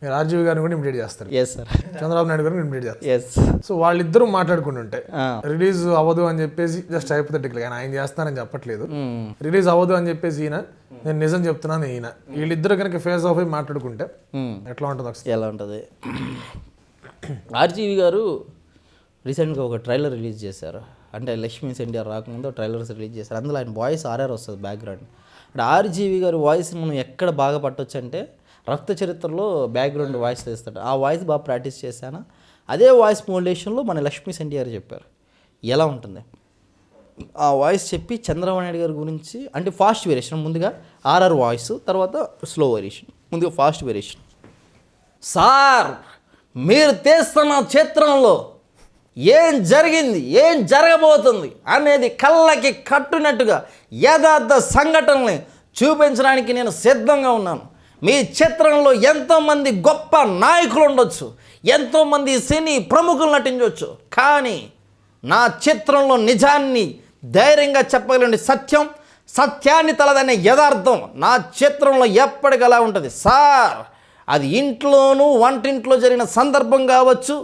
మీరు ఆర్జీవి గారిని కూడా ఇమిటేట్ చేస్తారు. Yes sir. చంద్రబాబు నాయుడు గారిని ఇమిటేట్ చేస్తారు. ఎస్. సో వాళ్ళిద్దరూ మాట్లాడుకుంటుంటే రిలీజ్ అవ్వదు అని చెప్పేసి జస్ట్ హైపోథెటికల్ ఆయన చేస్తానని చెప్పట్లేదు, రిలీజ్ అవ్వదు అని చెప్పేసి ఈయన నేను నిజం చెప్తున్నాను ఈయన, వీళ్ళిద్దరు కనుక ఫేస్ ఆఫ్ అయి మాట్లాడుకుంటే ఎట్లా ఉంటుంది ఒకసారి? ఎలా ఉంటుంది? ఆర్జీవి గారు రీసెంట్గా ఒక ట్రైలర్ రిలీజ్ చేశారు. అంటే లక్ష్మీ ఎన్టీఆర్ రాకముందు ట్రైలర్స్ రిలీజ్ చేశారు. అందులో ఆయన వాయిస్ ఆర్ఆర్ వస్తుంది బ్యాక్గ్రౌండ్. అంటే ఆర్జీవి గారి వాయిస్ మనం ఎక్కడ బాగా పట్టొచ్చు అంటే రక్త చరిత్రలో బ్యాక్గ్రౌండ్ వాయిస్ తీస్తాడు. ఆ వాయిస్ బాగా ప్రాక్టీస్ చేశాను. అదే వాయిస్ మోడ్యులేషన్లో మన లక్ష్మీ ఎన్టీఆర్ చెప్పారు. ఎలా ఉంటుంది ఆ వాయిస్ చెప్పి చంద్రబాబు నాయుడు గారి గురించి అంటే ఫాస్ట్ వేరియేషన్, ముందుగా ఆర్ఆర్ వాయిస్, తర్వాత స్లో వేరియేషన్, ముందుగా ఫాస్ట్ వేరియేషన్. సార్ మీరు తీస్తున్న చిత్రంలో ఏం జరిగింది, ఏం జరగబోతుంది అనేది కళ్ళకి కట్టునట్టుగా యథార్థ సంఘటనల్ని చూపించడానికి నేను సిద్ధంగా ఉన్నాను. మీ చిత్రంలో ఎంతోమంది గొప్ప నాయకులు ఉండొచ్చు, ఎంతోమంది సినీ ప్రముఖులు నటించవచ్చు, కానీ నా చిత్రంలో నిజాన్ని ధైర్యంగా చెప్పగలండి, సత్యాన్ని తలదనే యథార్థం నా చిత్రంలో ఎప్పటికలా ఉంటుంది సార్. అది ఇంట్లోనూ వంటింట్లో జరిగిన సందర్భం కావచ్చు,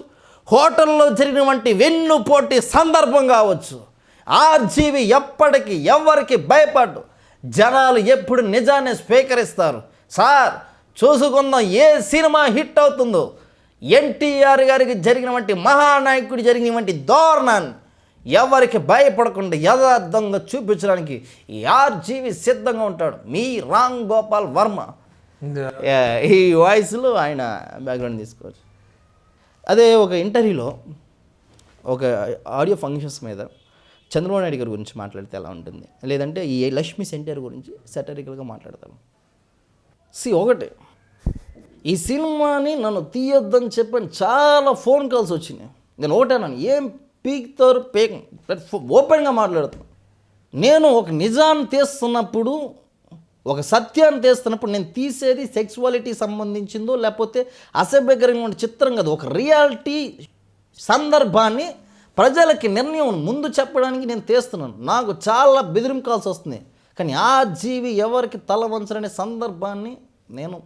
హోటల్లో జరిగినటువంటి వెన్నుపోటీ సందర్భం కావచ్చు. ఆర్జీవి ఎప్పటికీ ఎవరికి భయపడ్డు, జనాలు ఎప్పుడు నిజాన్ని స్వీకరిస్తారు సార్. చూసుకుందాం ఏ సినిమా హిట్ అవుతుందో. ఎన్టీఆర్ గారికి జరిగినటువంటి మహానాయకుడు జరిగినటువంటి దారుణాన్ని ఎవరికి భయపడకుండా యథార్థంగా చూపించడానికి ఈ ఆర్జీవి సిద్ధంగా ఉంటాడు. మీ రామ్ గోపాల్ వర్మ ఈ వాయిస్లో ఆయన బ్యాక్గ్రౌండ్ తీసుకోవచ్చు. అదే ఒక ఇంటర్వ్యూలో ఒక ఆడియో ఫంక్షన్స్ మీద చంద్రబాబు నాయుడు గారి గురించి మాట్లాడితే ఎలా ఉంటుంది, లేదంటే ఈ లక్ష్మీ ఎన్టీఆర్ గురించి సెటరికల్గా మాట్లాడతాం. ఒకటే, ఈ సినిమాని నన్ను తీయొద్దని చెప్పని చాలా ఫోన్ కాల్స్ వచ్చినాయి. నేను ఒకటేనాను, ఏం పీక్తారు ఓపెన్గా మాట్లాడుతాను. నేను ఒక నిజాన్ని తీస్తున్నప్పుడు, ఒక సత్యాన్ని తీస్తున్నప్పుడు నేను తీసేది సెక్సువాలిటీ సంబంధించిందో లేకపోతే అసభ్యకరమైన చిత్రం కాదు, ఒక రియాలిటీ సందర్భాన్ని ప్రజలకి నిర్ణయం ముందు చెప్పడానికి నేను తీస్తున్నాను. నాకు చాలా బెదిరింపు కాల్స్ వస్తున్నాయి, కానీ ఆర్జీవి ఎవరికి తల వంచరనే సందర్భాన్ని నేను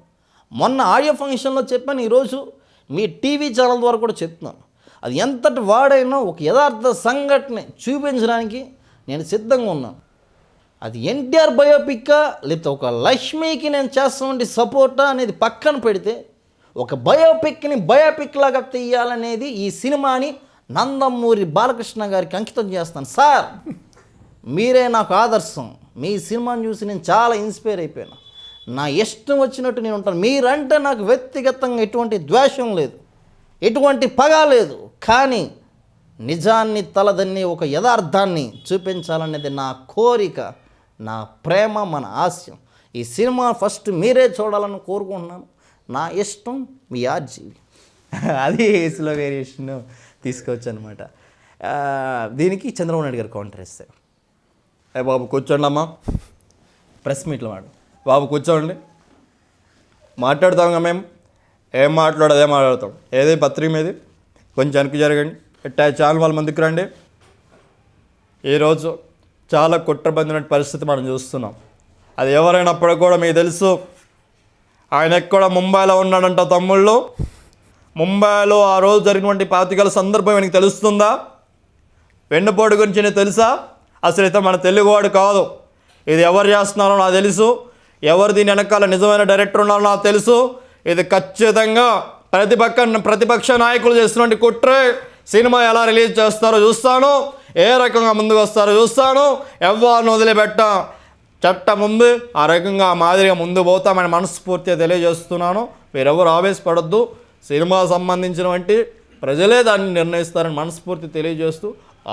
మొన్న ఆడియో ఫంక్షన్లో చెప్పాను, ఈరోజు మీ టీవీ ఛానల్ ద్వారా కూడా చెప్తున్నాను. అది ఎంతటి వాడైనా ఒక యథార్థ సంఘటన చూపించడానికి నేను సిద్ధంగా ఉన్నాను. అది ఎన్టీఆర్ బయోపిక్కా లేకపోతే ఒక లక్ష్మికి నేను చేస్తున్నటువంటి సపోర్టా అనేది పక్కన పెడితే, ఒక బయోపిక్ని బయోపిక్ లాగా తీయాలనేది ఈ సినిమాని నందమూరి బాలకృష్ణ గారికి అంకితం చేస్తాను సార్. మీరే నాకు ఆదర్శం. మీ సినిమాని చూసి నేను చాలా ఇన్స్పైర్ అయిపోయాను. నా ఇష్టం వచ్చినట్టు నేను ఉంటాను. మీరంటే నాకు వ్యక్తిగతంగా ఎటువంటి ద్వేషం లేదు, ఎటువంటి పగ లేదు, కానీ నిజాన్ని తలదన్ని ఒక యథార్థాన్ని చూపించాలనేది నా కోరిక, నా ప్రేమ, మన ఆశయం. ఈ సినిమా ఫస్ట్ మీరే చూడాలని కోరుకుంటున్నాను. నా ఇష్టం, మీ ఆర్జీవి. అది స్లో వేరియేషన్ తీసుకోవచ్చు అనమాట. దీనికి చంద్రబాబు నాయుడు గారు కౌంటర్ ఇస్తారు. బాబు కూర్చోండి అమ్మా, ప్రెస్ మీట్లో బాబు కూర్చోండి, మాట్లాడతాం మేము, ఏం మాట్లాడదు ఏం మాట్లాడతాం, ఏదే పత్రిక మీది కొంచెం వెనక్కి జరగండి, ఇట్టా ఛానల్ వాళ్ళ ముందుకు రండి. ఈరోజు చాలా కుట్రబందిన పరిస్థితి మనం చూస్తున్నాం. అది ఎవరైనప్పుడు కూడా మీకు తెలుసు, ఆయన ఎక్కడ ముంబైలో ఉన్నాడంట తమ్ముళ్ళు. ముంబైలో ఆ రోజు జరిగినటువంటి పాతికల సందర్భం మీకు తెలుస్తుందా? వెన్నుపోటు గురించి నీకు తెలుసా? అసలు అయితే మన తెలుగువాడు కాదు. ఇది ఎవరు చేస్తున్నారో నాకు తెలుసు, ఎవరు దీని వెనకాల నిజమైన డైరెక్టర్ ఉన్నారో నాకు తెలుసు. ఇది ఖచ్చితంగా ప్రతిపక్ష నాయకులు చేస్తున్నటువంటి కుట్రే. సినిమా ఎలా రిలీజ్ చేస్తారో చూస్తాను, ఏ రకంగా ముందుకు వస్తారో చూస్తాను. ఎవరిని వదిలిపెట్టా, చట్టం ముందు ఆ రకంగా మాదిరిగా ముందు పోతామని మనస్ఫూర్తిగా తెలియజేస్తున్నాను. మీరెవరు ఆవేశపడొద్దు. సినిమా సంబంధించినటువంటి ప్రజలే దాన్ని నిర్ణయిస్తారని మనస్ఫూర్తి తెలియజేస్తూ,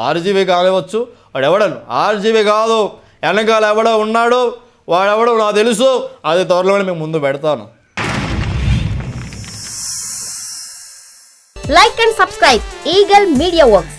ఆర్జీవి కానివచ్చు, వాడు ఎవడను ఆర్జీవి కాదు, వెనకాల ఎవడో ఉన్నాడు, వాడెవడో నాకు తెలుసు. అది త్వరలోనే మేము ముందు పెడతాను. Like and subscribe Eagle Media Works.